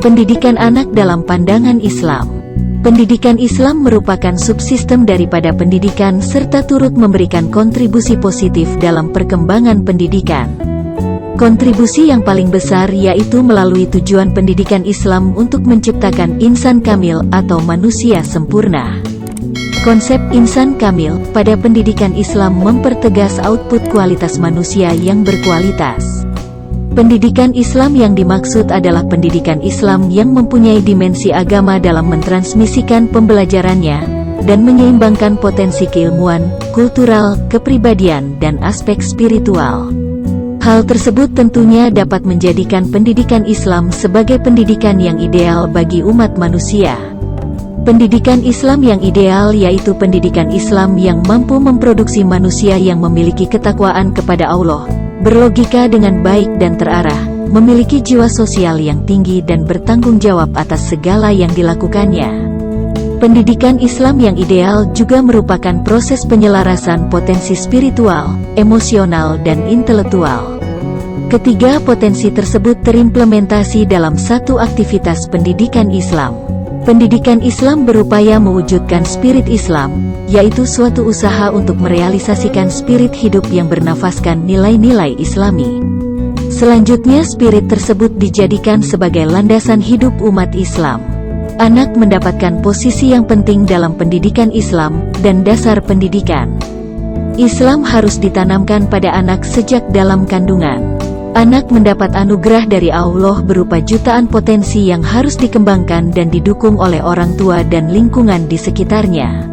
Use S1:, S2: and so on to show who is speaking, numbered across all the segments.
S1: Pendidikan anak dalam pandangan Islam. Pendidikan Islam merupakan subsistem daripada pendidikan serta turut memberikan kontribusi positif dalam perkembangan pendidikan. Kontribusi yang paling besar yaitu melalui tujuan pendidikan Islam untuk menciptakan insan kamil atau manusia sempurna. Konsep insan kamil pada pendidikan Islam mempertegas output kualitas manusia yang berkualitas. Pendidikan Islam yang dimaksud adalah pendidikan Islam yang mempunyai dimensi agama dalam mentransmisikan pembelajarannya dan menyeimbangkan potensi keilmuan, kultural, kepribadian, dan aspek spiritual. Hal tersebut tentunya dapat menjadikan pendidikan Islam sebagai pendidikan yang ideal bagi umat manusia. Pendidikan Islam yang ideal yaitu pendidikan Islam yang mampu memproduksi manusia yang memiliki ketakwaan kepada Allah, berlogika dengan baik dan terarah, memiliki jiwa sosial yang tinggi dan bertanggung jawab atas segala yang dilakukannya. Pendidikan Islam yang ideal juga merupakan proses penyelarasan potensi spiritual, emosional, dan intelektual. Ketiga potensi tersebut terimplementasi dalam satu aktivitas pendidikan Islam. Pendidikan Islam berupaya mewujudkan spirit Islam, yaitu suatu usaha untuk merealisasikan spirit hidup yang bernafaskan nilai-nilai Islami. Selanjutnya spirit tersebut dijadikan sebagai landasan hidup umat Islam. Anak mendapatkan posisi yang penting dalam pendidikan Islam dan dasar pendidikan Islam harus ditanamkan pada anak sejak dalam kandungan. Anak mendapat anugerah dari Allah berupa jutaan potensi yang harus dikembangkan dan didukung oleh orang tua dan lingkungan di sekitarnya.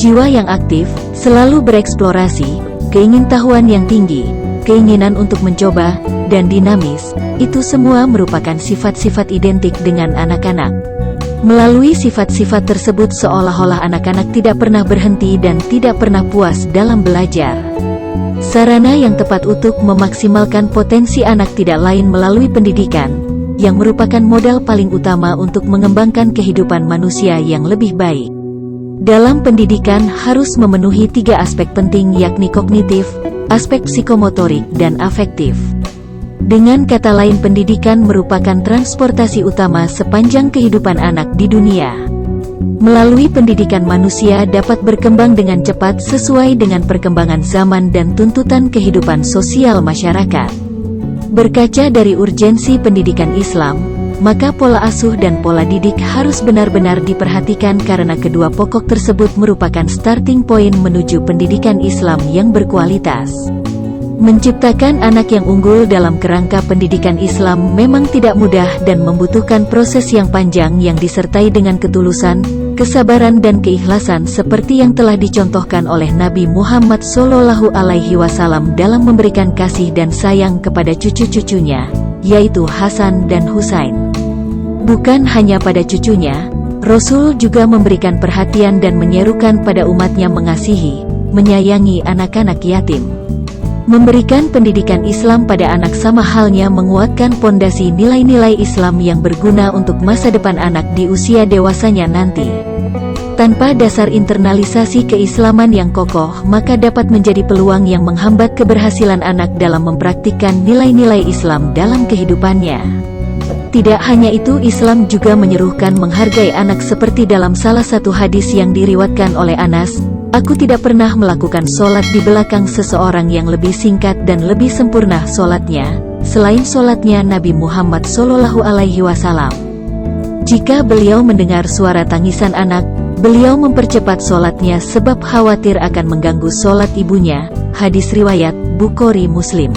S1: Jiwa yang aktif, selalu bereksplorasi, keingintahuan yang tinggi, keinginan untuk mencoba, dan dinamis, itu semua merupakan sifat-sifat identik dengan anak-anak. Melalui sifat-sifat tersebut seolah-olah anak-anak tidak pernah berhenti dan tidak pernah puas dalam belajar. Sarana yang tepat untuk memaksimalkan potensi anak tidak lain melalui pendidikan, yang merupakan modal paling utama untuk mengembangkan kehidupan manusia yang lebih baik. Dalam pendidikan harus memenuhi tiga aspek penting yakni kognitif, aspek psikomotorik, dan afektif. Dengan kata lain pendidikan merupakan transportasi utama sepanjang kehidupan anak di dunia. Melalui pendidikan manusia dapat berkembang dengan cepat sesuai dengan perkembangan zaman dan tuntutan kehidupan sosial masyarakat. Berkaca dari urgensi pendidikan Islam, maka pola asuh dan pola didik harus benar-benar diperhatikan karena kedua pokok tersebut merupakan starting point menuju pendidikan Islam yang berkualitas. Menciptakan anak yang unggul dalam kerangka pendidikan Islam memang tidak mudah dan membutuhkan proses yang panjang yang disertai dengan ketulusan, kesabaran dan keikhlasan seperti yang telah dicontohkan oleh Nabi Muhammad SAW dalam memberikan kasih dan sayang kepada cucu-cucunya, yaitu Hasan dan Husain. Bukan hanya pada cucunya, Rasul juga memberikan perhatian dan menyerukan pada umatnya mengasihi, menyayangi anak-anak yatim. Memberikan pendidikan Islam pada anak sama halnya menguatkan pondasi nilai-nilai Islam yang berguna untuk masa depan anak di usia dewasanya nanti. Tanpa dasar internalisasi keislaman yang kokoh, maka dapat menjadi peluang yang menghambat keberhasilan anak dalam mempraktikkan nilai-nilai Islam dalam kehidupannya. Tidak hanya itu, Islam juga menyerukan menghargai anak seperti dalam salah satu hadis yang diriwayatkan oleh Anas, "Aku tidak pernah melakukan sholat di belakang seseorang yang lebih singkat dan lebih sempurna sholatnya, selain sholatnya Nabi Muhammad SAW. Jika beliau mendengar suara tangisan anak, beliau mempercepat sholatnya sebab khawatir akan mengganggu sholat ibunya." Hadis riwayat Bukhari Muslim.